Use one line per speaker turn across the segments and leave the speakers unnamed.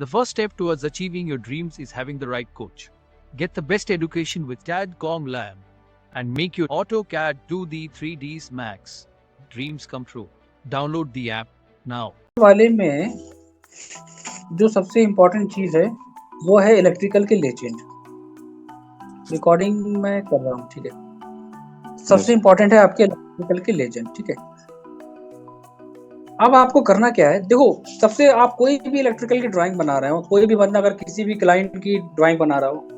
The first step towards achieving your dreams is having the right coach. Get the best education with CAD/COM Lab and make your AutoCAD do the 3Ds Max. Dreams come true. Download the app now.
वाले में जो सबसे important चीज़ है वो है electrical के legend. Recording मैं कर रहा हूँ, ठीक है। सबसे इम्पोर्टेंट है आपके इलेक्ट्रिकल के लेजेंड, ठीक है। अब आपको करना क्या है, देखो, सबसे आप कोई भी इलेक्ट्रिकल की ड्राइंग बना रहे हो, कोई भी बंदा अगर किसी भी क्लाइंट की ड्राइंग बना रहा हो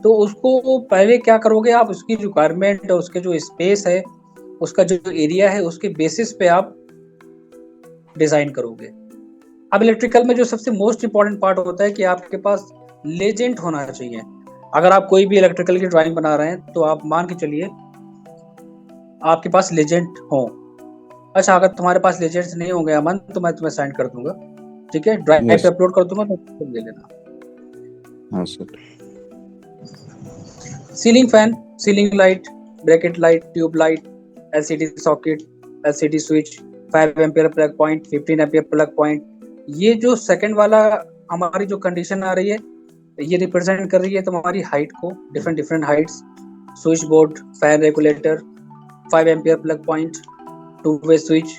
तो उसको पहले क्या करोगे, आप उसकी रिक्वायरमेंट, उसके जो स्पेस है, उसका जो एरिया है, उसके बेसिस पे आप डिजाइन करोगे। अब इलेक्ट्रिकल में जो सबसे मोस्ट इंपॉर्टेंट पार्ट होता है कि आपके पास लेजेंड होना चाहिए। अगर आप कोई भी इलेक्ट्रिकल की ड्राइंग बना रहे हैं तो आप मान के चलिए आपके पास लेजेंड हो। अच्छा, अगर तुम्हारे पास लेजेंड्स नहीं होंगे अमन, तो मैं तुम्हें सेंड कर दूंगा, ठीक है, ड्राइव पे अपलोड कर दूंगा, तो ले लेना।
हाँ sir.
Ceiling fan, ceiling light, bracket light, tube light, LCD socket, LCD switch, 5 ampere plug point, 15 ampere plug point. ये जो सेकंड वाला हमारी जो कंडीशन आ रही है, ये रिप्रेजेंट कर रही है तुम्हारी हाइट को, different Heights. Switch board, fan regulator, 5 ampere plug point, 2 वे स्विच,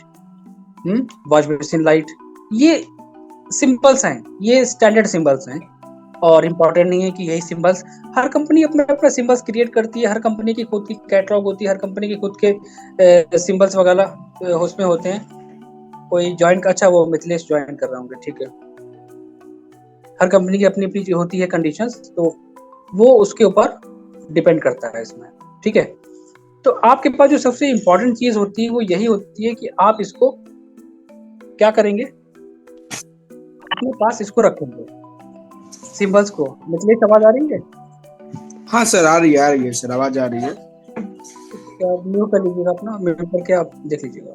वॉश बेसिन लाइट। ये सिंबल्स हैं, ये स्टैंडर्ड सिंबल्स हैं, और इम्पोर्टेंट नहीं है कि यही सिंबल्स। हर कंपनी अपने अपने सिंबल्स क्रिएट करती है, हर कंपनी की खुद की कैटलॉग होती है, हर कंपनी की खुद के सिंबल्स वगैरह उसमें होते हैं। कोई ज्वाइन का, अच्छा वो मिथिलेश ज्वाइन कर रहा हूँ, ठीक है। हर कंपनी की अपनी अपनी होती है कंडीशंस, तो वो उसके ऊपर डिपेंड करता है इसमें, ठीक है। तो आपके पास जो सबसे इम्पोर्टेंट चीज होती है वो यही होती है कि आप इसको क्या करेंगे, अपने पास इसको रखेंगे, सिंबल्स को। मिथिलेश, आवाज आ रही है?
हाँ सर, आ रही है सर, आवाज आ रही है।
म्यूट कर लीजिएगा अपना, म्यूट करके आप देख लीजिएगा।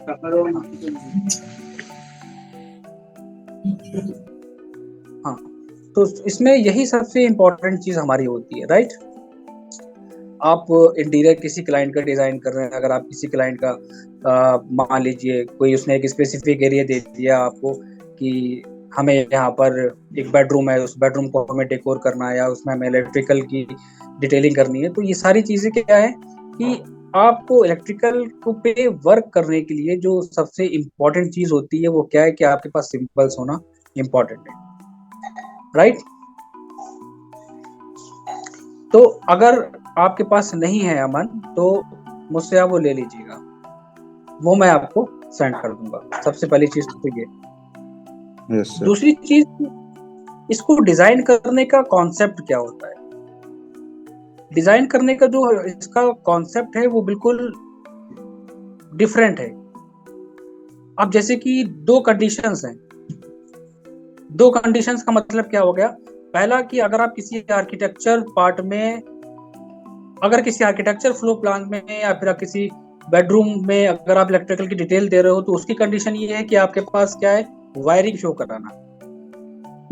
हाँ, तो इसमें यही सबसे इम्पोर्टेंट चीज हमारी होती है, राइट। आप इंटीरियर किसी क्लाइंट का डिजाइन कर रहे हैं, अगर आप किसी क्लाइंट का मान लीजिए कोई उसने एक स्पेसिफिक एरिया दे दिया आपको कि हमें यहाँ पर एक बेडरूम है, उस बेडरूम को हमें डेकोर करना है या उसमें हमें इलेक्ट्रिकल की डिटेलिंग करनी है, तो ये सारी चीजें क्या है कि आपको इलेक्ट्रिकल को पे वर्क करने के लिए जो सबसे इम्पोर्टेंट चीज होती है वो क्या है कि आपके पास सिंबल्स होना इम्पोर्टेंट है, राइट। तो अगर आपके पास नहीं है अमन, तो मुझसे आप वो ले लीजिएगा, वो मैं आपको सेंड कर दूंगा। सबसे पहली चीज तो ये। दूसरी चीज, इसको डिजाइन करने का कॉन्सेप्ट क्या होता है। डिजाइन करने का जो इसका कॉन्सेप्ट है वो बिल्कुल डिफरेंट है। अब जैसे कि दो कंडीशंस हैं, दो कंडीशंस का मतलब क्या हो गया। पहला कि अगर आप किसी आर्किटेक्चर पार्ट में, अगर किसी आर्किटेक्चर फ्लो प्लान में या फिर आप किसी बेडरूम में अगर आप इलेक्ट्रिकल की डिटेल दे रहे हो, तो उसकी कंडीशन ये है कि आपके पास क्या है, वायरिंग शो कराना।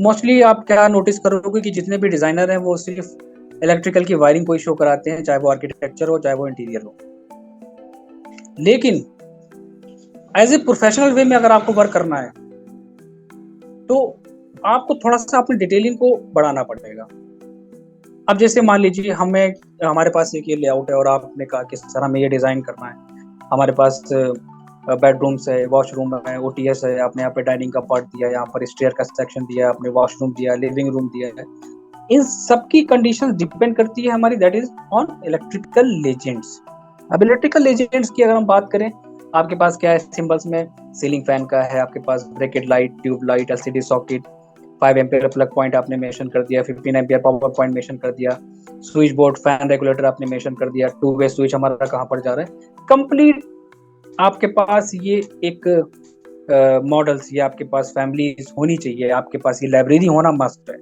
मोस्टली आप क्या नोटिस करोगे कि जितने भी डिजाइनर हैं वो सिर्फ इलेक्ट्रिकल की वायरिंग को ही शो कराते हैं, चाहे वो आर्किटेक्चर हो चाहे वो इंटीरियर हो। लेकिन एज ए प्रोफेशनल वे में अगर आपको वर्क करना है तो आपको थोड़ा सा अपनी डिटेलिंग को बढ़ाना पड़ेगा। अब जैसे मान लीजिए हमारे पास एक ये लेआउट है और आपने कहा कि सर हमें ये डिजाइन करना है, हमारे पास बेडरूम्स है, वॉशरूम है, ओटीएस है, आपने यहाँ पे डाइनिंग का पार्ट दिया, यहाँ पर स्टेयर का सेक्शन दिया, आपने वॉशरूम दिया, लिविंग रूम दिया है। इन सबकी कंडीशंस डिपेंड करती है हमारी, that is on electrical legends. अब इलेक्ट्रिकल लेजेंड्स की अगर हम बात करें, आपके पास क्या है सिंबल्स में, सीलिंग फैन का है, आपके पास bracket light, tube light, LCD socket, 5 ampere plug point आपने मेंशन कर दिया, 15 एम्पियर पावर पॉइंट मेंशन कर दिया, स्विच बोर्ड, फैन रेगुलेटर आपने मेंशन कर दिया, 2 वे स्विच हमारा कहाँ पर जा रहा है। कंप्लीट आपके पास ये एक मॉडल्स, ये आपके पास फैमिलीज होनी चाहिए, आपके पास ये लाइब्रेरी होना मस्ट है।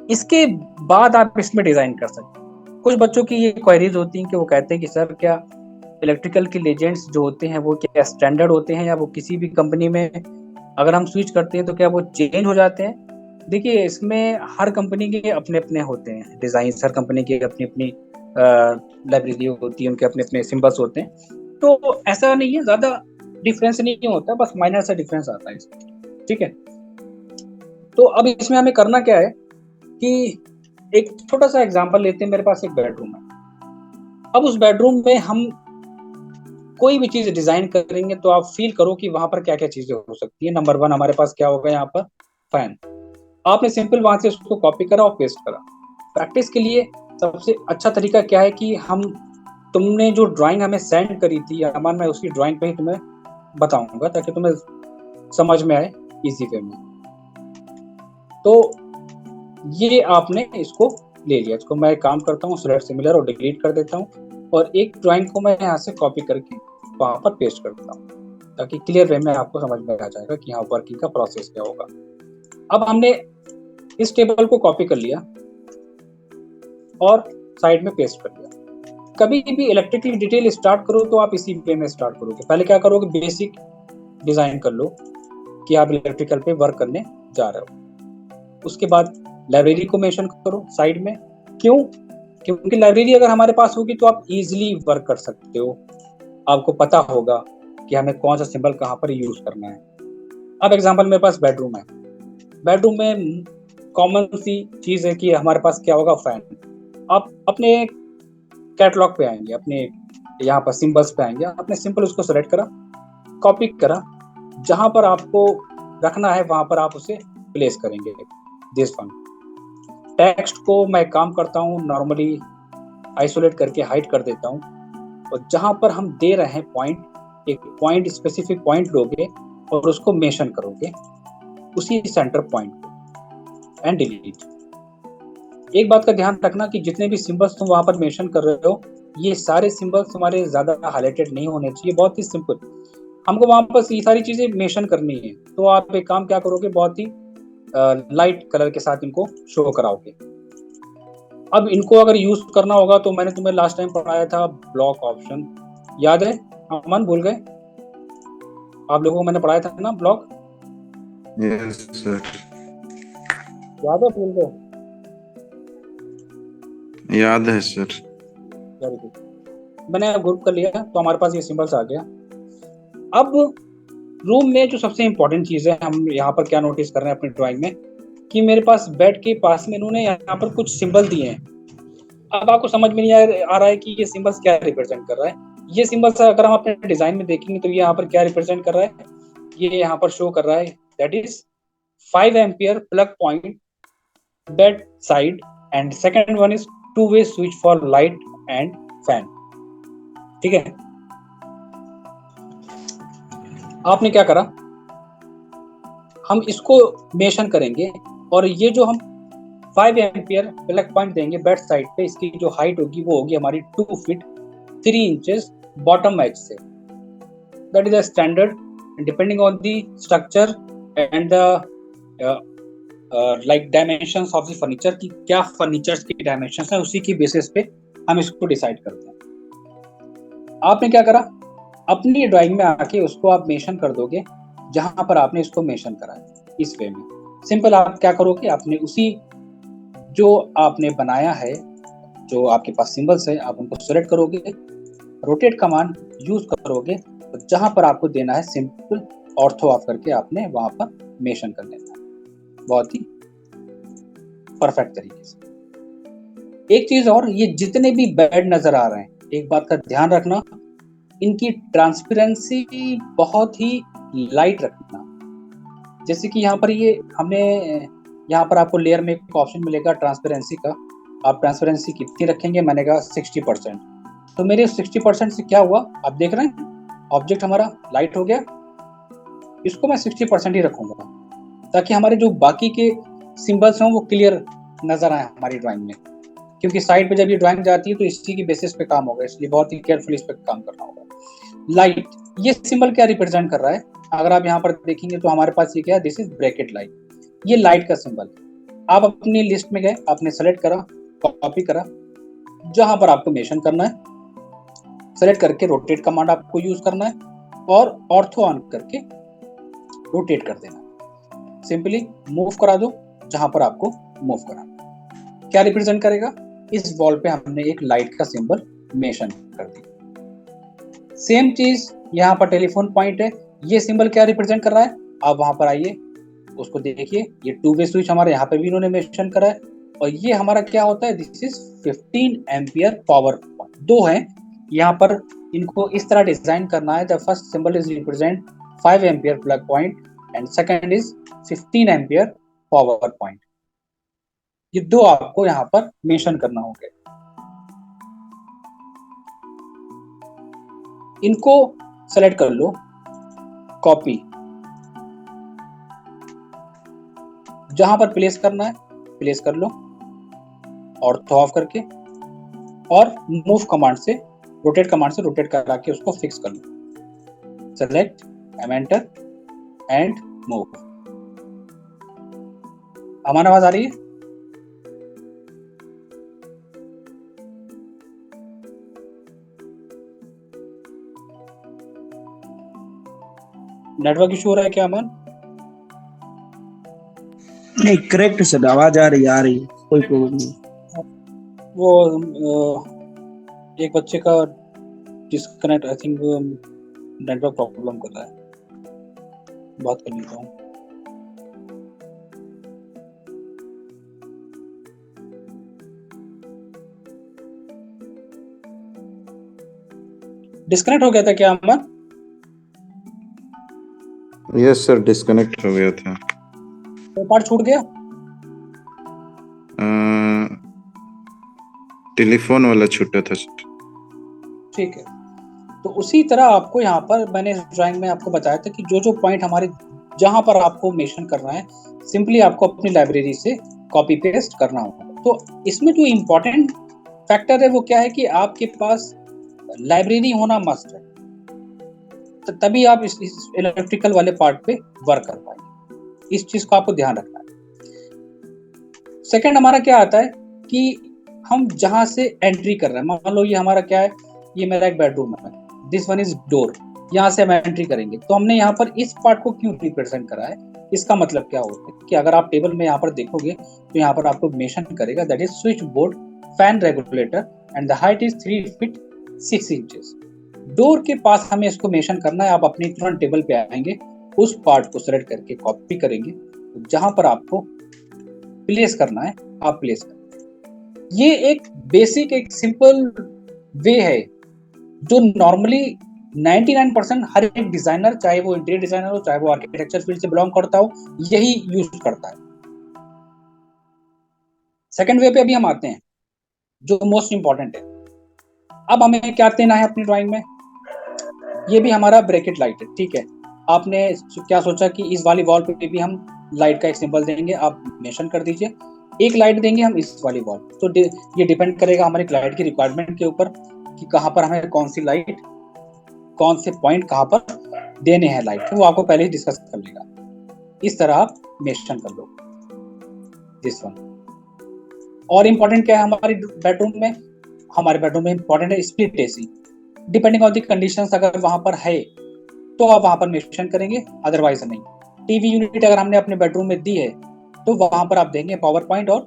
इसके बाद आप इसमें डिजाइन कर सकते हैं। कुछ बच्चों की ये क्वेरीज होती हैं कि वो कहते हैं कि सर क्या इलेक्ट्रिकल के लेजेंड्स जो होते हैं वो क्या स्टैंडर्ड होते हैं या वो किसी भी कंपनी में अगर हम स्विच करते हैं तो क्या वो चेंज हो जाते हैं। देखिए, इसमें हर कंपनी के अपने अपने होते हैं डिजाइन, हर कंपनी की अपनी अपनी लाइब्रेरी होती है, उनके अपने अपने सिंबल्स होते हैं, तो ऐसा नहीं है, ज्यादा डिफरेंस नहीं होता, बस माइनर सा डिफरेंस आता है इसमें। ठीक है। तो अब इसमें हमें करना क्या है कि एक छोटा सा एग्जांपल लेते हैं। मेरे पास एक बेडरूम है। अब उस बेडरूम में हम कोई भी चीज डिजाइन करेंगे तो आप फील करो कि वहां पर क्या क्या चीजें हो सकती है। नंबर 1 हमारे पास क्या होगा, यहाँ पर फैन। आपने सिंपल वहां से उसको कॉपी करा और पेस्ट करा। प्रैक्टिस के लिए सबसे अच्छा तरीका क्या है कि तुमने जो ड्राइंग हमें सेंड करी थी अमन, मैं उसी ड्राइंग पे ही तुम्हें बताऊंगा ताकि तुम्हें समझ में आए इजी वे में। तो ये आपने इसको ले लिया। इसको मैं काम करता हूँ सिलेक्ट सिमिलर और डिलीट कर देता हूँ, और एक ड्राइंग को मैं यहाँ से कॉपी करके वहां पर पेस्ट कर देता हूँ ताकि क्लियर वे में आपको समझ में आ जाएगा कि यहाँ वर्किंग का प्रोसेस क्या होगा। अब हमने इस टेबल को कॉपी कर लिया और साइड में पेस्ट कर दिया। कभी भी इलेक्ट्रिकल डिटेल स्टार्ट करो तो आप इसी वे में स्टार्ट करोगे। पहले क्या करोगे, बेसिक डिजाइन कर लो कि आप इलेक्ट्रिकल पे वर्क करने जा रहे हो। उसके बाद लाइब्रेरी को मेंशन करो साइड में। क्यों? क्योंकि लाइब्रेरी अगर हमारे पास होगी तो आप इजीली वर्क कर सकते हो। आपको पता होगा कि हमें कौन सा सिंबल कहाँ पर यूज करना है। अब एग्जांपल मेरे पास बेडरूम है। बेडरूम में कॉमन सी चीज है कि हमारे पास क्या होगा, फैन। आप अपने कैटलॉग पे आएंगे, अपने यहाँ पर सिंबल्स पे आएंगे, आपने सिंपल उसको सेलेक्ट करा, कॉपी करा, जहां पर आपको रखना है वहां पर आप उसे प्लेस करेंगे। दिस वन टेक्स्ट को मैं काम करता हूँ नॉर्मली आइसोलेट करके हाइड कर देता हूँ, और जहां पर हम दे रहे हैं पॉइंट, एक पॉइंट स्पेसिफिक पॉइंट लोगे और उसको मेंशन करोगे उसी सेंटर पॉइंट को एंड डिलीट। एक बात का ध्यान रखना कि जितने भी सिंबल्स तुम वहां पर मेंशन कर रहे हो, ये सारे सिंबल्स तुम्हारे ज्यादा हाईलाइटेड नहीं होने चाहिए। बहुत ही सिंपल हमको वहां पर ये सारी चीजें मेंशन करनी है। तो आप एक काम क्या करोगे, बहुत ही लाइट कलर के साथ इनको शो कराओगे। अब इनको अगर यूज करना होगा तो मैंने तुम्हें लास्ट टाइम पढ़ाया था ब्लॉक ऑप्शन, याद है अमन? भूल गए? आप लोगों को मैंने पढ़ाया था ना ब्लॉक?
Yes sir.
याद है? भूल गए?
याद है सर।
Very good. मैंने ग्रुप कर लिया तो हमारे पास ये सिंबल्स आ गया। अब रूम में जो सबसे इंपॉर्टेंट चीज है, हम यहाँ पर क्या नोटिस कर रहे हैं अपनी ड्राइंग में कि मेरे पास बेड के पास में इन्होंने यहाँ पर कुछ सिंबल दिए हैं। अब आपको समझ में नहीं आ रहा है कि ये सिंबल्स क्या रिप्रेजेंट कर रहा है। ये सिंबल्स अगर हम अपने डिजाइन में देखेंगे तो ये यहाँ पर क्या रिप्रेजेंट कर रहा है, ये यहाँ पर शो कर रहा है that is 5 ampere plug point bed side, and second one is 2-way switch for light and fan. ठीक है, आपने क्या करा, हम इसको मेंशन करेंगे और ये जो हम 5 एम्पियर प्लग पॉइंट देंगे बेड साइड पे, इसकी जो हाइट होगी वो होगी हमारी 2 फीट 3 इंचेस बॉटम एज से। That is a standard depending on the structure and the like dimensions of the furniture की क्या फर्नीचर्स की डायमेंशंस है, उसी की बेसिस पे हम इसको डिसाइड करते हैं। आपने क्या करा, अपनी ड्राइंग में आके उसको आप मेंशन कर दोगे जहां पर आपने इसको मेंशन करा है। इस वे में सिंपल आप क्या करोगे, आपने उसी जो आपने बनाया है, जो आपके पास सिंबल्स है, आप उनको सेलेक्ट करोगे, रोटेट कमांड यूज करोगे, तो जहां पर आपको देना है सिंपल ऑर्थो ऑफ करके आपने वहां पर मेंशन कर देना है बहुत ही परफेक्ट तरीके से। एक चीज और, ये जितने भी बेड नजर आ रहे हैं, एक बात का ध्यान रखना, इनकी ट्रांसपेरेंसी बहुत ही लाइट रखना। जैसे कि यहाँ पर ये हमने यहाँ पर आपको लेयर में एक ऑप्शन मिलेगा ट्रांसपेरेंसी का। आप ट्रांसपेरेंसी कितनी रखेंगे? मैंने कहा 60%। तो मेरे 60% से क्या हुआ, आप देख रहे हैं ऑब्जेक्ट हमारा लाइट हो गया। इसको मैं 60% ही रखूंगा ताकि हमारे जो बाकी के सिंबल्स हों वो क्लियर नजर आए हमारी ड्राइंग में, क्योंकि साइड पे जब ये ड्राइंग जाती है तो इसी की बेसिस पे काम होगा, इसलिए बहुत ही केयरफुली इस पे काम करना होगा। लाइट, ये सिंबल क्या रिप्रेजेंट कर रहा है? अगर आप यहाँ पर देखेंगे तो हमारे पास ये क्या है, दिस इज ब्रैकेट लाइट, ये लाइट का सिंबल। आप अपनी लिस्ट में गए, आपने सेलेक्ट करा, कॉपी करा, जहां पर आपको मेंशन करना है, सेलेक्ट करके रोटेट कमांड आपको यूज करना है और ऑर्थो ऑन करके रोटेट कर देना। सिंपली मूव करा दो जहां पर आपको मूव कराना। क्या रिप्रेजेंट करेगा? इस वॉल पे हमने एक लाइट का सिंबल मेंशन कर दिया। सेम चीज यहाँ पर टेलीफोन पॉइंट है, ये सिंबल क्या रिप्रेजेंट कर रहा है? आप वहां पर आइए, उसको देखिए, ये टू वे स्विच हमारे यहाँ पे भी इन्होंने मेंशन करा है। और ये हमारा क्या होता है, this is 15 ampere power point. दो हैं यहाँ पर, इनको इस तरह डिजाइन करना है। The first symbol is represent 5 ampere plug point and second is 15 ampere power point. ये दो आपको यहाँ पर मेंशन करना होगा। इनको सेलेक्ट कर लो, कॉपी, जहां पर प्लेस करना है प्लेस कर लो, ऑर्थो ऑफ करके, और मूव कमांड से, रोटेट कमांड से रोटेट करा के उसको फिक्स कर लो। Select, enter and move. हमारी आवाज आ रही है? नेटवर्क इशू हो रहा है क्या अमन?
नहीं, करेक्ट सर, आवाज आ रही है, कोई प्रॉब्लम नहीं।
वो एक बच्चे का disconnect, I think network problem कर रहा है, बात कर लेता हूँ। डिस्कनेक्ट हो गया था क्या अमन?
यस सर, डिस्कनेक्ट हो गया था।
तो पार्ट छूट गया?
टेलीफोन वाला छूटा था।
ठीक है, तो उसी तरह आपको यहाँ पर मैंने ड्राइंग में आपको बताया था कि जो जो पॉइंट हमारे जहां पर आपको मेंशन करना है, सिंपली आपको अपनी लाइब्रेरी से कॉपी पेस्ट करना होगा। तो इसमें जो इम्पोर्टेंट फैक्टर है वो क्या है कि आपके पास लाइब्रेरी होना मस्ट है, तो तभी आप इस इलेक्ट्रिकल वाले पार्ट पे वर्क कर पाएंगे। इस चीज को आपको ध्यान रखना है। सेकंड हमारा क्या आता है कि हम जहां से एंट्री कर रहे हैं, मान लो ये हमारा क्या है, ये मेरा एक बेडरूम है, दिस वन इज डोर, यहाँ से हम एंट्री करेंगे। तो हमने यहाँ पर इस पार्ट को क्यों रिप्रेजेंट करा है? इसका मतलब क्या होता है कि अगर आप टेबल में यहाँ पर देखोगे तो यहाँ पर आपको मेंशन करेगा that is switch board, fan regulator and the height is 3 feet 6 inches. Door के पास हमें इसको मेंशन करना है। आप अपनी तुरंत टेबल पे आएंगे, उस पार्ट को सेलेक्ट करके कॉपी करेंगे, जहां पर आपको प्लेस करना है आप प्लेस करेंगे। ये एक बेसिक, एक सिंपल वे है जो नॉर्मली 99% हर एक डिजाइनर, चाहे वो इंटीरियर डिजाइनर हो, चाहे वो आर्किटेक्चर फील्ड से बिलोंग करता हो, यही यूज करता है। सेकंड वे पे अभी हम आते हैं, जो मोस्ट इंपॉर्टेंट है। अब हमें क्या देना है अपनी ड्राइंग में? ये भी हमारा ब्रैकेट लाइट है, ठीक है। आपने क्या सोचा कि इस वाली वॉल पे भी हम लाइट का एक सिंबल देंगे, आप मेंशन कर दीजिए। एक लाइट देंगे हम इस वाली वॉल, तो ये डिपेंड करेगा हमारी क्लाइंट की रिक्वायरमेंट के ऊपर कि कहाँ पर हमें कौन सी लाइट, कौन से पॉइंट कहाँ पर देने हैं लाइट, वो आपको पहले ही डिस्कस कर लेगा। इस तरह आप मेंशन कर लो दिस वन। और इम्पोर्टेंट क्या है हमारी बेडरूम में? हमारे बेडरूम में इम्पोर्टेंट है split AC. Depending on the conditions, अगर वहां पर है तो आप वहां पर मेंशन करेंगे, अदरवाइज नहीं। टीवी यूनिट अगर हमने अपने बेडरूम में दी है तो वहां पर आप देंगे पावर पॉइंट और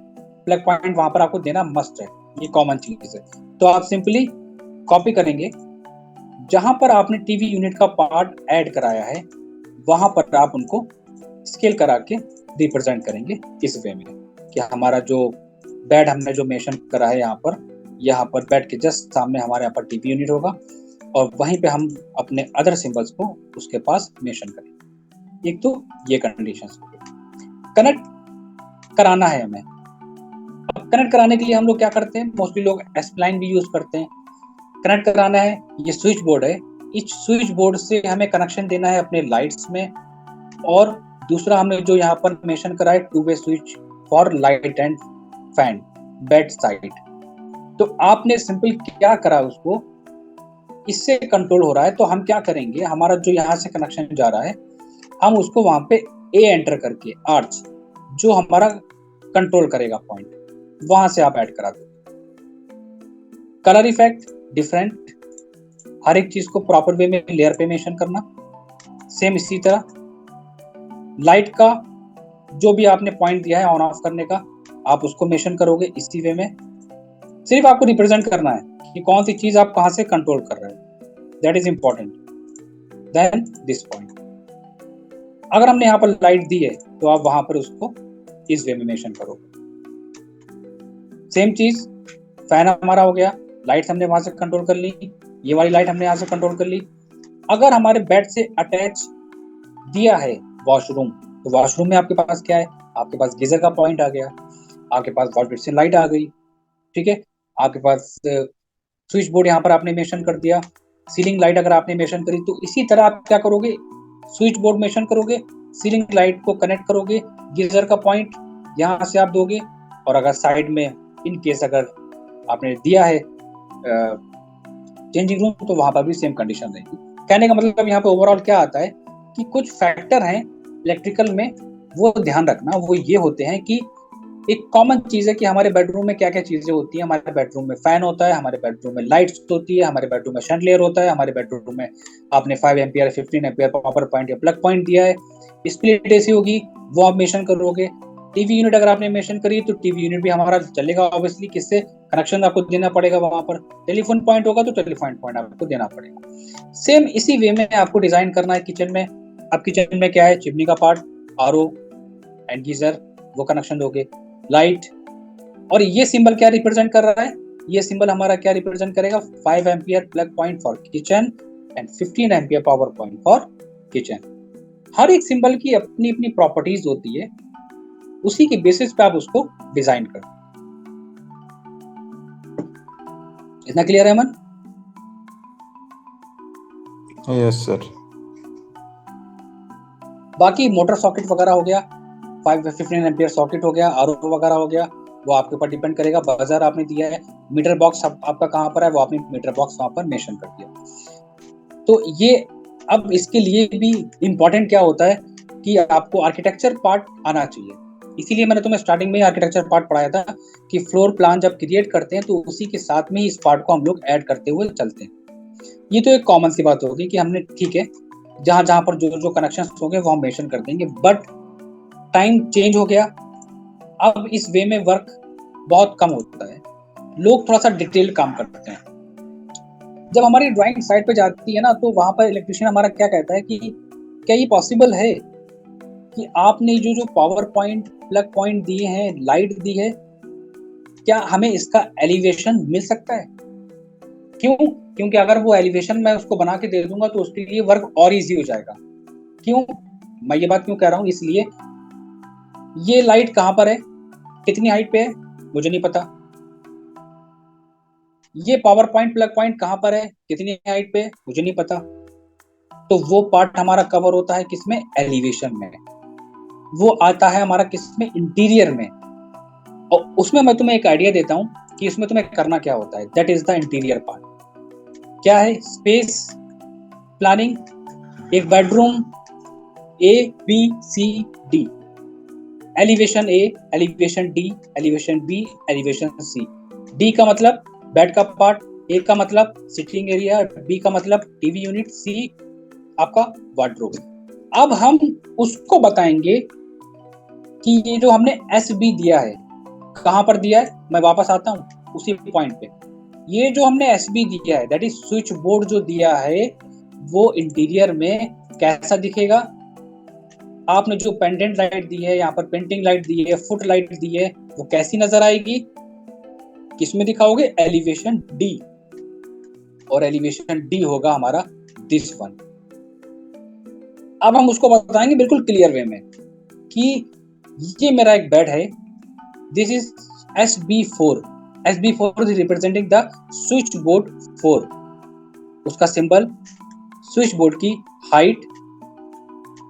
प्लग पॉइंट, वहां पर आपको देना मस्ट है, ये कॉमन चीज है। तो आप सिंपली कॉपी करेंगे, जहां पर आपने टीवी यूनिट का पार्ट ऐड कराया है वहां पर आप उनको स्केल करा के रिप्रेजेंट करेंगे इस वे में कि हमारा जो बेड हमने जो मेंशन करा है यहाँ पर बेड के जस्ट सामने हमारे यहाँ पर टीवी यूनिट होगा, और वहीं पे हम अपने अदर सिंबल्स को उसके पास मेंशन करेंगे। एक तो ये कंडीशंस कनेक्ट कराना है हमें। अब कनेक्ट कराने के लिए हम लोग क्या करते हैं, मोस्टली लोग S-Line भी यूज करते हैं। कनेक्ट कराना है, ये स्विच बोर्ड है, इस स्विच बोर्ड से हमें कनेक्शन देना है अपने लाइट्स में। और दूसरा हमने जो यहाँ पर मेंशन करा है, two way switch for light and fan bed side. तो आपने सिंपल क्या करा, उसको इससे कंट्रोल हो रहा है, तो हम क्या करेंगे, हमारा जो यहाँ से कनेक्शन जा रहा है हम उसको वहां पे ए एंटर करके आर्च जो हमारा कंट्रोल करेगा पॉइंट, वहां से आप ऐड करा दो। कलर इफेक्ट डिफरेंट, हर एक चीज को प्रॉपर वे में लेयर पे मेंशन करना। सेम इसी तरह लाइट का जो भी आपने पॉइंट दिया है ऑन ऑफ करने का, आप उसको मेंशन करोगे इसी वे में। सिर्फ आपको रिप्रेजेंट करना है कि कौन सी चीज आप कहां से कंट्रोल कर रहे हो, that is important. Then this point, अगर हमने यहाँ पर लाइट दी है तो आप वहां पर उसको इस वे में मेंशन करोगे। सेम चीज, फैन हमारा हो गया, लाइट्स हमने वहां से कंट्रोल कर ली, ये वाली लाइट हमने यहाँ से कंट्रोल कर ली। अगर हमारे बेड से अटैच दिया है वॉशरूम, तो वॉशरूम में आपके पास क्या है, आपके पास गीजर का पॉइंट आ गया, आपके पास वॉश बेसिन लाइट आ गई, ठीक है, आपके पास स्विच बोर्ड यहाँ पर आपने मेंशन कर दिया, सीलिंग लाइट अगर आपने मेंशन करी, तो इसी तरह आप क्या करोगे, स्विच बोर्ड मेंशन करोगे, सीलिंग लाइट को कनेक्ट करोगे, गीजर का पॉइंट यहाँ से आप दोगे, और अगर साइड में इन केस अगर आपने दिया है चेंजिंग रूम, तो वहां पर भी सेम कंडीशन रहेगी। कहने का मतलब यहाँ पे ओवरऑल क्या आता है कि कुछ फैक्टर हैं इलेक्ट्रिकल में, वो ध्यान रखना, वो ये होते हैं कि एक कॉमन चीज है कि हमारे बेडरूम में क्या क्या चीजें होती हैं। हमारे बेडरूम में फैन होता है, हमारे बेडरूम में लाइट्स होती है, हमारे बेडरूम में शैंडलियर होता है, हमारे बेडरूम में आपने 5 एम्पियर 15 एम्पियर पावर पॉइंट या प्लग पॉइंट दिया है, स्प्लिट एसी होगी वो आप मेंशन करोगे, टीवी यूनिट अगर आपने मेंशन करी तो टीवी यूनिट भी हमारा चलेगा ऑब्वियसली, किससे कनेक्शन आपको देना पड़ेगा वहां पर, टेलीफोन पॉइंट होगा तो टेलीफोन पॉइंट आपको देना पड़ेगा। सेम इसी वे में आपको डिजाइन करना है किचन में। अब किचन में क्या है, चिमनी का पार्ट, आरओ एंड गीजर, वो कनेक्शन दोगे, लाइट, और ये सिंबल क्या रिप्रेजेंट कर रहा है, ये सिंबल हमारा क्या रिप्रेजेंट करेगा, 5 ampere plug point for kitchen and 15 ampere power point for kitchen. हर एक सिंबल की अपनी अपनी प्रॉपर्टीज होती है, उसी के बेसिस पे आप उसको डिजाइन कर। इतना क्लियर है अमन?
Yes sir.
बाकी मोटर सॉकेट वगैरह हो गया, 15 एम्पियर सॉकेट हो गया, आरओ वगैरह हो गया, वो आपके ऊपर डिपेंड करेगा। बजर आपने दिया है, मीटर बॉक्स आपका कहाँ पर है, वो आपने मीटर बॉक्स वहां पर मेंशन कर दिया। तो ये अब इसके लिए भी इंपॉर्टेंट क्या होता है कि आपको आर्किटेक्चर पार्ट आना चाहिए। इसीलिए मैंने तुम्हें स्टार्टिंग में ही आर्किटेक्चर पार्ट पढ़ाया था कि फ्लोर प्लान जब क्रिएट करते हैं तो उसी के साथ में ही इस पार्ट को हम लोग ऐड करते हुए चलते हैं। ये तो एक कॉमन सी बात होगी कि हमने ठीक है जहां जहां पर जो जो कनेक्शन होंगे वो हम मेंशन कर देंगे, बट टाइम चेंज हो गया, अब इस वे में वर्क बहुत कम होता है, लोग थोड़ा सा डिटेल काम करते हैं। जब हमारी ड्राइंग साइट पे जाती है ना, तो वहां पर इलेक्ट्रिशियन हमारा क्या कहता है कि क्या ये पॉसिबल है कि आपने जो जो पावर पॉइंट प्लग पॉइंट दिए हैं, लाइट दी है, क्या हमें इसका एलिवेशन मिल सकता है? क्यों? क्योंकि अगर वो एलिवेशन मैं उसको बना के दे दूंगा तो उसके लिए वर्क और इजी हो जाएगा। क्यों मैं ये बात क्यों कह रहा हूँ, इसलिए ये लाइट कहां पर है, कितनी हाइट पे है, मुझे नहीं पता। ये पावर पॉइंट प्लग पॉइंट कहां पर है, कितनी हाइट पे है, मुझे नहीं पता। तो वो पार्ट हमारा कवर होता है किसमें, एलिवेशन में। वो आता है हमारा किसमें, इंटीरियर में। और उसमें मैं तुम्हें एक आइडिया देता हूं कि इसमें तुम्हें करना क्या होता है। That is the interior part. क्या है, स्पेस प्लानिंग, एक bedroom A B C D, elevation A, elevation D, elevation B, elevation C. D का मतलब बेड का पार्ट, ए का मतलब सिटिंग एरिया, बी का मतलब टीवी यूनिट, सी आपका वार्डरोब। अब हम उसको बताएंगे कि ये जो हमने एस बी दिया है कहां पर दिया है, मैं वापस आता हूं उसी पॉइंट पे। ये जो हमने एस बी दिया है, दैट इज स्विच बोर्ड जो दिया है, वो इंटीरियर में कैसा दिखेगा। आपने जो पेंडेंट लाइट दी है, यहाँ पर पेंटिंग लाइट दी है, फुट लाइट दी है, वो कैसी नजर आएगी, किसमें दिखाओगे, एलिवेशन डी। और एलिवेशन डी होगा हमारा दिस वन। अब हम उसको बताएंगे बिल्कुल क्लियर वे में कि ये मेरा एक बेड है, this is SB4। SB4 is representing the switch board 4। उसका सिंबल, स्विच बोर्ड की हाइट,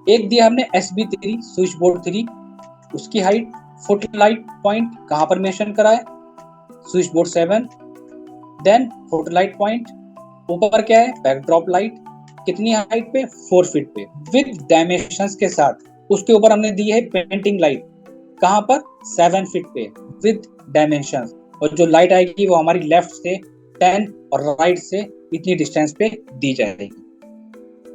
एक दिया हमने SB3 स्विच बोर्ड 3, उसकी हाइट, फुट लाइट पॉइंट कहां पर मेंशन करा है, switch board 7, then foot light point, ऊपर क्या है, बैकड्रॉप लाइट, कितनी हाइट पे, 4 फीट पे, विद डायमेंशंस के साथ। उसके ऊपर हमने दी है पेंटिंग लाइट, कहां पर, 7 फीट पे विद डायमेंशंस। और जो लाइट आएगी वो हमारी लेफ्ट से 10 और राइट से इतनी डिस्टेंस पे दी जाएगी।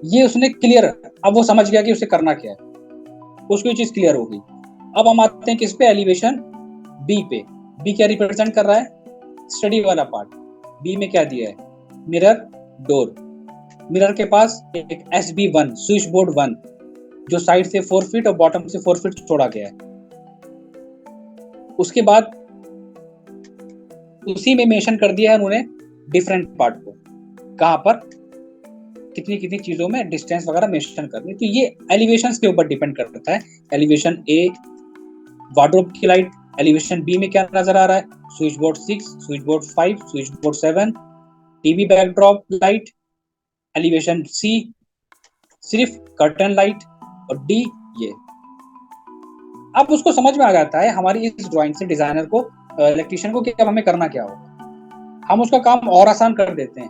ये उसने क्लियर, अब वो समझ गया कि उसे करना क्या है, उसको चीज क्लियर होगी। अब हम आते हैं किस पे, एलिवेशन बी पे। बी क्या रिप्रेजेंट कर रहा है, स्टडी वाला पार्ट। बी में क्या दिया है, मिरर, डोर। मिरर के पास एक SB1 स्विच बोर्ड 1 जो साइड से 4 फीट और बॉटम से 4 फीट छोड़ा गया है। उसके बाद उसी में मेंशन कर दिया है उन्होंने डिफरेंट पार्ट को, कहां पर कितनी कितनी चीजों में डिस्टेंस वगैरह मेंशन करनी। तो ये एलिवेशंस के ऊपर डिपेंड करता है। एलिवेशन ए वार्डरोब की लाइट, एलिवेशन बी में क्या नजर आ रहा है, switch board 6, switch board 5, switch board 7, TV backdrop light, elevation C सिर्फ कर्टन लाइट, और डी ये। अब उसको समझ में आ जाता है हमारी इस ड्राइंग से डिजाइनर को, इलेक्ट्रीशियन को, कि अब हमें करना क्या होगा। हम उसका काम और आसान कर देते हैं।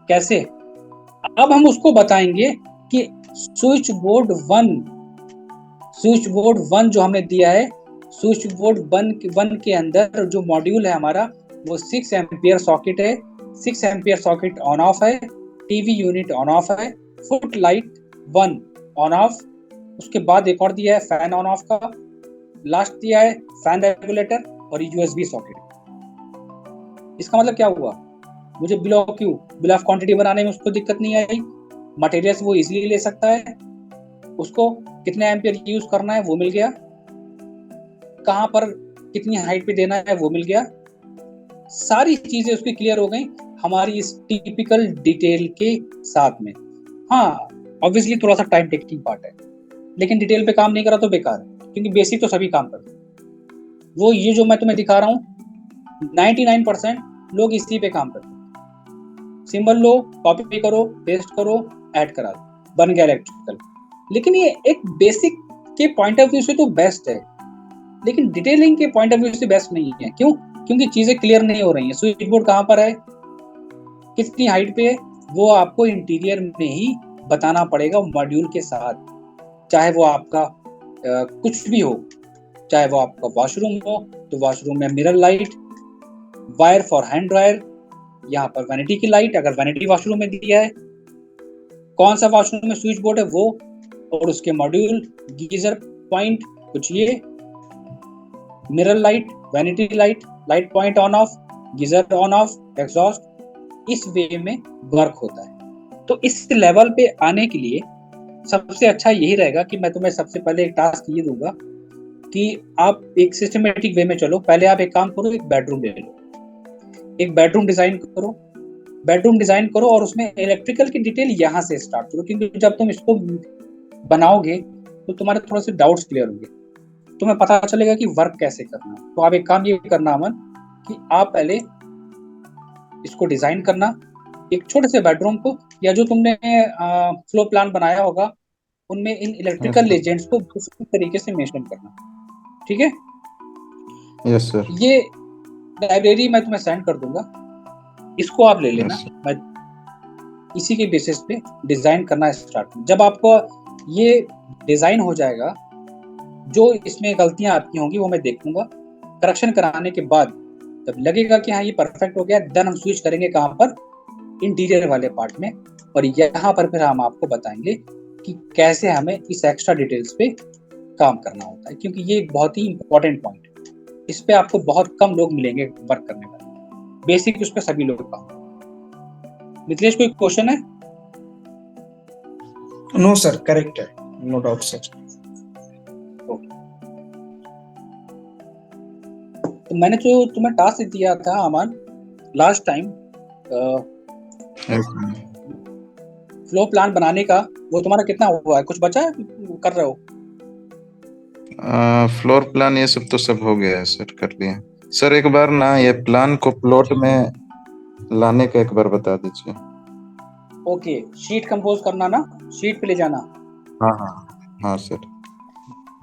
कैसे? अब हम उसको बताएंगे कि स्विच बोर्ड 1 जो हमने दिया है, स्विच बोर्ड 1 के अंदर जो मॉड्यूल है हमारा, वो 6 एम्पियर सॉकेट है। 6 एम्पियर सॉकेट ऑन ऑफ है, टीवी यूनिट ऑन ऑफ है, फुट लाइट 1 ऑन ऑफ, उसके बाद एक और दिया है फैन ऑन ऑफ का, लास्ट दिया है फैन रेगुलेटर और यूएसबी सॉकेट। इसका मतलब क्या हुआ, मुझे बिल ऑफ क्वांटिटी बनाने में उसको दिक्कत नहीं आई, मटेरियल्स वो इजीली ले सकता है, उसको कितने एम्पियर यूज करना है वो मिल गया, कहां पर कितनी हाइट पे देना है वो मिल गया, सारी चीजें उसकी क्लियर हो गई हमारी इस टिपिकल डिटेल के साथ में। हाँ, ऑब्वियसली थोड़ा सा टाइम टेकिंग पार्ट है, लेकिन डिटेल पे काम नहीं करा तो बेकार है, क्योंकि बेसिक तो सभी काम करते हैं। वो ये जो मैं तुम्हें दिखा रहा हूँ 99% लोग इसी पे काम करते हैं। सिंबल लो, कॉपी करो, पेस्ट करो, ऐड करा दो, बन गया इलेक्ट्रिकल। लेकिन ये एक बेसिक के पॉइंट ऑफ व्यू से तो बेस्ट है, लेकिन डिटेलिंग के पॉइंट ऑफ व्यू से बेस्ट नहीं है। क्यों? क्योंकि चीजें क्लियर नहीं हो रही हैं। स्विच बोर्ड कहाँ पर है, कितनी हाइट पे है, वो आपको इंटीरियर में ही बताना पड़ेगा मॉड्यूल के साथ। चाहे वो आपका कुछ भी हो, चाहे वो आपका वॉशरूम हो तो वॉशरूम में mirror light, wire for hand dryer, यहाँ पर वैनिटी की लाइट अगर वैनिटी वॉशरूम में दिया है, कौन सा वॉशरूम में स्विच बोर्ड है वो, और उसके मॉड्यूल, गीजर पॉइंट, कुछ ये mirror light, vanity light, light point on off, geyser on off, exhaust, इस वे में वर्क होता है। तो इस लेवल पे आने के लिए सबसे अच्छा यही रहेगा कि मैं तुम्हें सबसे पहले एक टास्क ये दूंगा कि आप एक सिस्टमेटिक वे में चलो। पहले आप एक काम करो, एक बेडरूम ले लो, एक बेडरूम डिजाइन करो और उसमें इलेक्ट्रिकल की डिटेल यहाँ से स्टार्ट करो, क्योंकि जब तुम इसको बनाओगे तो तुम्हारे थोड़े से डाउट्स क्लियर होंगे, तुम्हें पता चलेगा कि वर्क कैसे करना है। तो आप एक काम ये करना अमन कि आप पहले इसको डिजाइन करना, एक छोटे से बेडरूम को, या जो तुमने फ्लो प्लान बनाया होगा उनमें इन इलेक्ट्रिकल लेजेंड्स को उस तरीके से मेंशन करना। ठीक है?
Yes sir.
ये लाइब्रेरी मैं तुम्हें सेंड कर दूंगा, इसको आप ले लेना। मैं इसी के बेसिस पे डिजाइन करना स्टार्ट। जब आपको ये डिजाइन हो जाएगा, जो इसमें गलतियां आपकी होंगी वो मैं देखूंगा, करेक्शन कराने के बाद जब लगेगा कि हाँ ये परफेक्ट हो गया, देन हम स्विच करेंगे कहाँ पर, इंटीरियर वाले पार्ट में, और यहाँ पर फिर हम आपको बताएंगे कि कैसे हमें इस एक्स्ट्रा डिटेल्स पे काम करना होता है, क्योंकि ये एक बहुत ही इंपॉर्टेंट पॉइंट है। इस पे आपको बहुत कम लोग मिलेंगे वर्क करने वाले, बेसिक उस पे सभी लोग काम। मिथिलेश, कोई क्वेश्चन है?
नो सर, करेक्ट है, नो डाउट सर।
तो मैंने जो तुम्हें टास्क दिया था अमन लास्ट टाइम, फ्लो प्लान बनाने का, वो तुम्हारा कितना हुआ है? कुछ बचा है, कर रहे हो?
फ्लोर प्लान ये सब तो सब हो गया है सर, कर लिया सर। एक बार ना ये प्लान को प्लॉट में लाने का एक बार बता दीजिए।
ओके, शीट कंपोज करना ना, शीट पे ले जाना।
हाँ हाँ हाँ सर।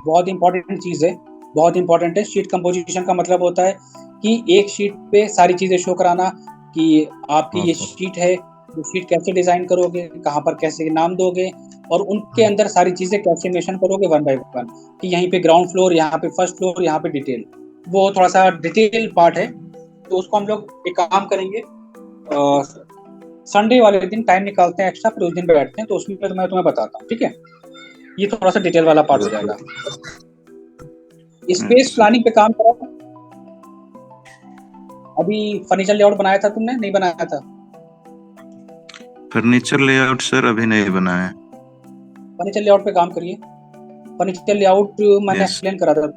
बहुत इंपॉर्टेंट चीज है, बहुत इंपॉर्टेंट है। शीट कंपोजिशन का मतलब होता है कि एक शीट पे सारी चीजें शो कराना कि आपकी ये शीट है, तो शीट कैसे डिजाइन करोगे, कहाँ पर कैसे नाम दोगे, और उनके अंदर सारी चीजें कैसे मेंशन करोगे वन बाय वन, कि यहीं पे ग्राउंड फ्लोर, यहाँ पे फर्स्ट फ्लोर, यहाँ पे डिटेल। वो थोड़ा सा डिटेल पार्ट है, तो उसको हम लोग एक काम करेंगे, संडे वाले दिन टाइम निकालते हैं एक्स्ट्रा, फिर उस दिन बैठते हैं, तो उसमें मैं तुम्हें बताता हूँ। ठीक है? ये थोड़ा सा डिटेल वाला पार्ट हो जाएगा। स्पेस प्लानिंग पे काम करो। अभी फर्नीचर लेआउट बनाया था तुमने, नहीं बनाया था?
फर्नीचर लेआउट सर अभी नहीं बनाया।
फर्नीचर लेआउट पे काम करिए। फर्नीचर लेआउट मैंने
Yes.
एक्सप्लेन करा था,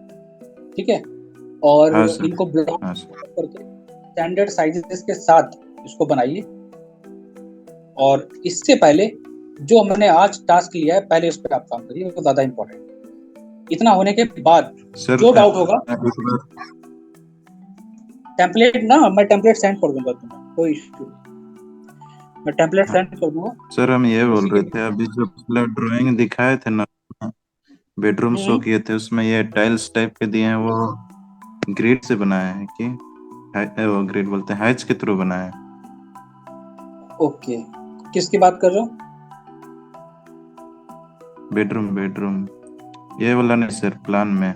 ठीक है। और
हाँ सर,
इनको ब्लॉक
हाँ सर,
करके स्टैंडर्ड साइजेस के साथ इसको बनाइए। और इससे पहले जो मैंने आज टास्क लिया है, पहले उस पर आप काम करिए, वो ज्यादा इंपॉर्टेंट। इतना होने के बाद
सर
जो डाउट होगा,
एक बार
टेम्पलेट ना, मैं टेम्पलेट सेंड कर दूंगा तुम्हें, कोई इशू नहीं, मैं टेम्पलेट
हाँ,
सेंड कर दूंगा।
सर हम ये बोल
उसी
रहे
के
थे, अभी जो ड्राइंग दिखाए थे ना, बेडरूम शो किए थे, उसमें ये टाइल्स टाइप के दिए हैं, वो ग्रिड से बनाए हैं कि वो ग्रिड बोलते हैं हैच के थ्रू बनाए हैं?
ओके, किसकी बात कर रहे हो?
बेडरूम ये वाला नहीं सर, प्लान में।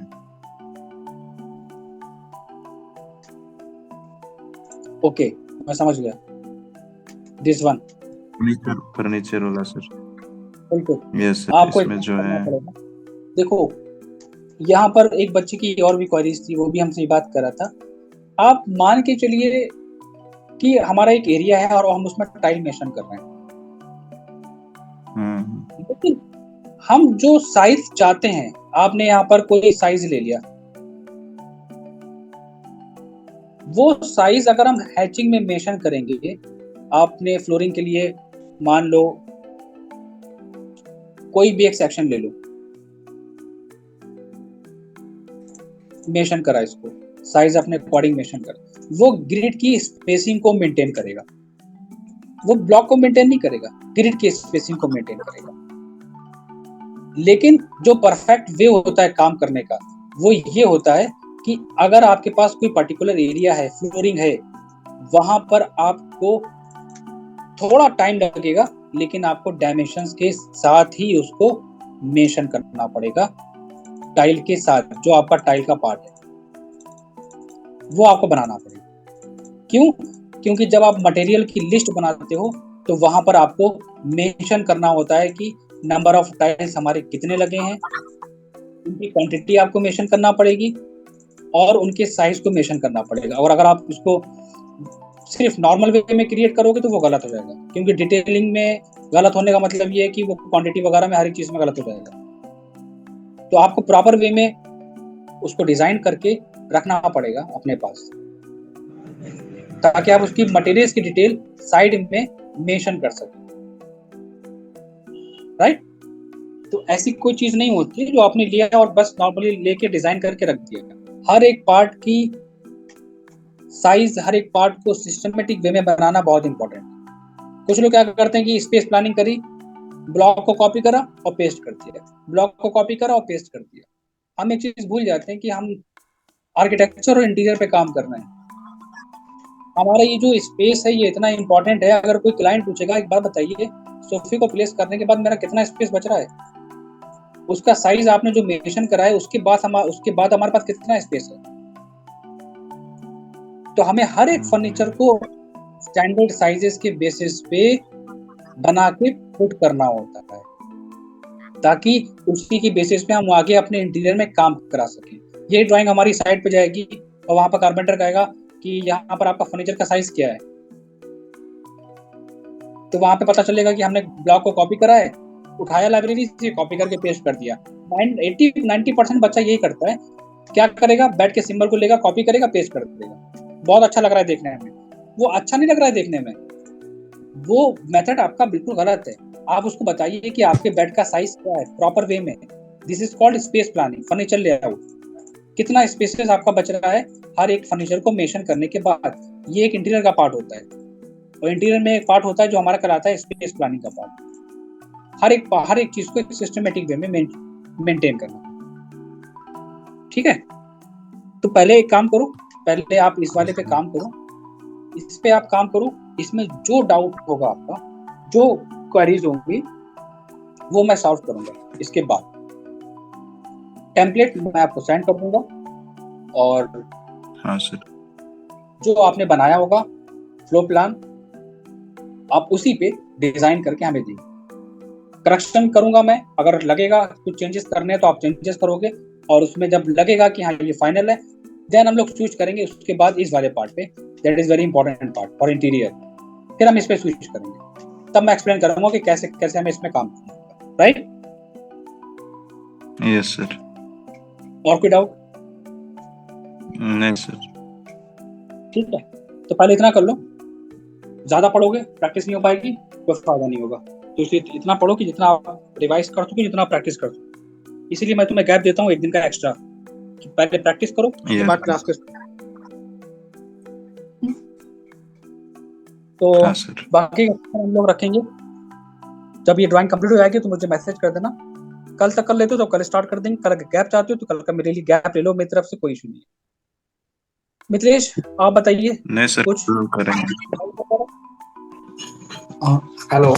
ओके, मैं समझ गया, दिस वन।
फर्नीचर वाला सर।
बिल्कुल,
यस सर,
आपको
इसमें
एक
जो
करना
है
पड़ेगा। देखो, यहाँ पर एक बच्चे की और भी क्वेरीज थी, वो भी हमसे ये बात कर रहा था। आप मान के चलिए कि हमारा एक एरिया है और हम उसमें टाइल मेंशन कर रहे हैं, लेकिन हम जो साइज चाहते हैं, आपने यहाँ पर कोई साइज ले लिया, वो साइज अगर हम हैचिंग में मेंशन करेंगे, आपने फ्लोरिंग के लिए मान लो कोई भी एक सेक्शन ले लो, मेंशन करा इसको, साइज अपने अकॉर्डिंग मेंशन कर, वो ग्रिड की स्पेसिंग को मेंटेन करेगा, वो ब्लॉक को मेंटेन नहीं करेगा, ग्रिड की स्पेसिंग को मेंटेन करेगा। लेकिन जो परफेक्ट वे होता है काम करने का, वो ये होता है कि अगर आपके पास कोई पर्टिकुलर एरिया है, फ्लोरिंग है, वहां पर आपको थोड़ा टाइम लगेगा, लेकिन आपको डायमेंशंस के साथ ही उसको मेंशन करना पड़ेगा, टाइल के साथ। जो आपका टाइल का पार्ट है वो आपको बनाना पड़ेगा। क्यों? क्योंकि जब आप मटेरियल की लिस्ट बनाते हो तो वहां पर आपको मेंशन करना होता है कि नंबर ऑफ टाइल्स हमारे कितने लगे हैं, उनकी क्वांटिटी आपको मेंशन करना पड़ेगी और उनके साइज को मेंशन करना पड़ेगा। और अगर आप उसको सिर्फ नॉर्मल वे में क्रिएट करोगे तो वो गलत हो जाएगा, क्योंकि डिटेलिंग में गलत होने का मतलब ये है कि वो क्वांटिटी वगैरह में हर एक चीज में गलत हो जाएगा। तो आपको प्रॉपर वे में उसको डिजाइन करके रखना पड़ेगा अपने पास, ताकि आप उसकी मटेरियल्स की डिटेल साइड में मेंशन कर सकें, राइट। तो ऐसी कोई चीज नहीं होती है जो आपने लिया और बस नॉर्मली लेके डिजाइन करके रख दिया। हर एक पार्ट की साइज, हर एक पार्ट को सिस्टमेटिक वे में बनाना बहुत इंपॉर्टेंट है। कुछ लोग क्या करते हैं कि स्पेस प्लानिंग करी, ब्लॉक को कॉपी करा और पेस्ट कर दिया, ब्लॉक को कॉपी करा और पेस्ट कर दिया। हम एक चीज भूल जाते हैं कि हम आर्किटेक्चर और इंटीरियर पे काम कर रहे हैं। हमारा ये जो स्पेस है ये इतना इंपॉर्टेंट है। अगर कोई क्लाइंट पूछेगा, एक बार बताइए, सोफे को प्लेस करने के बाद मेरा कितना स्पेस बच रहा है, उसका साइज आपने जो मेंशन करा है, उसके बाद हमारे पास कितना स्पेस है। तो हमें हर एक फर्नीचर को स्टैंडर्ड साइजेस के बेसिस पे बना के पुट करना होता है, ताकि उसी की बेसिस पे हम आगे अपने इंटीरियर में काम करा सकें। ये ड्राइंग हमारी साइट पे जाएगी और वहां पर कारपेंटर कहेगा कि यहाँ पर आपका फर्नीचर का साइज क्या है, तो वहां पे पता चलेगा कि हमने ब्लॉक को कॉपी करा है, उठाया लाइब्रेरी से, कॉपी करके पेस्ट कर दिया। 80-90% बच्चा यही करता है। क्या करेगा? बैठ के सिंबल को लेगा, कॉपी करेगा, पेस्ट कर देगा। बहुत अच्छा लग रहा है देखने में, वो अच्छा नहीं लग रहा है देखने में, वो मेथड आपका बिल्कुल गलत है। आप उसको बताइए कि आपके बेड का साइज क्या है प्रॉपर वे में। This is called space planning, furniture layout. कितना स्पेसेस आपका बच रहा है हर एक फर्नीचर को मेंशन करने के बाद। ये एक इंटीरियर का पार्ट होता है, और इंटीरियर में एक पार्ट होता है जो हमारा कहलाता है स्पेस प्लानिंग का पार्ट। हर एक चीज को एक सिस्टमेटिक वे में मेंटेन करना, ठीक है। तो पहले एक काम करो, पहले आप इस वाले पे काम करो, इस पे आप काम करो। इसमें जो डाउट होगा आपका, जो क्वेरीज होंगी, वो मैं सॉल्व करूंगा। इसके बाद टेम्पलेट मैं आपको सेंड कर दूंगा, और
हाँ सर,
जो आपने बनाया होगा फ्लो प्लान, आप उसी पे डिजाइन करके हमें देंगे। करेक्शन करूंगा मैं, अगर लगेगा कुछ चेंजेस करने हैं तो आप चेंजेस करोगे, और उसमें जब लगेगा कि हाँ ये फाइनल है, देन हम लोग स्विच करेंगे उसके बाद इस वाले पार्ट पे। That is very important part for interior. फिर हम इस पे स्विच करेंगे, तब मैं एक्सप्लेन करूंगा कि कैसे कैसे हमें इसमें काम करना है, राइट।
Yes sir.
और कोई डाउट?
नहीं सर।
ठीक है, तो पहले इतना कर लो, ज्यादा पढ़ोगे प्रैक्टिस नहीं हो पाएगी, कोई फायदा नहीं होगा। तो इसलिए इतना पढ़ो कि जितना आप रिवाइज कर सको, जितना प्रैक्टिस कर सको। इसीलिए मैं तुम्हें गैप देता हूँ 1 दिन का एक्स्ट्रा, कि पहले प्रैक्टिस करो, उसके
Yes.
बाद क्लास के। तो
हाँ सर।
बाकी हम लोग रखेंगे। जब ये ड्राइंग कंप्लीट हो जाएगी तो मुझे मैसेज कर देना। कल तक कर लेते हो तो कल स्टार्ट कर देंगे, कल गैप चाहते हो तो कल का मेरे लिए गैप ले लो, मेरी तरफ से कोई इशू नहीं है। मिथिलेश आप बताइए
नहीं सर,
कुछ।
करेंगे।
हेलो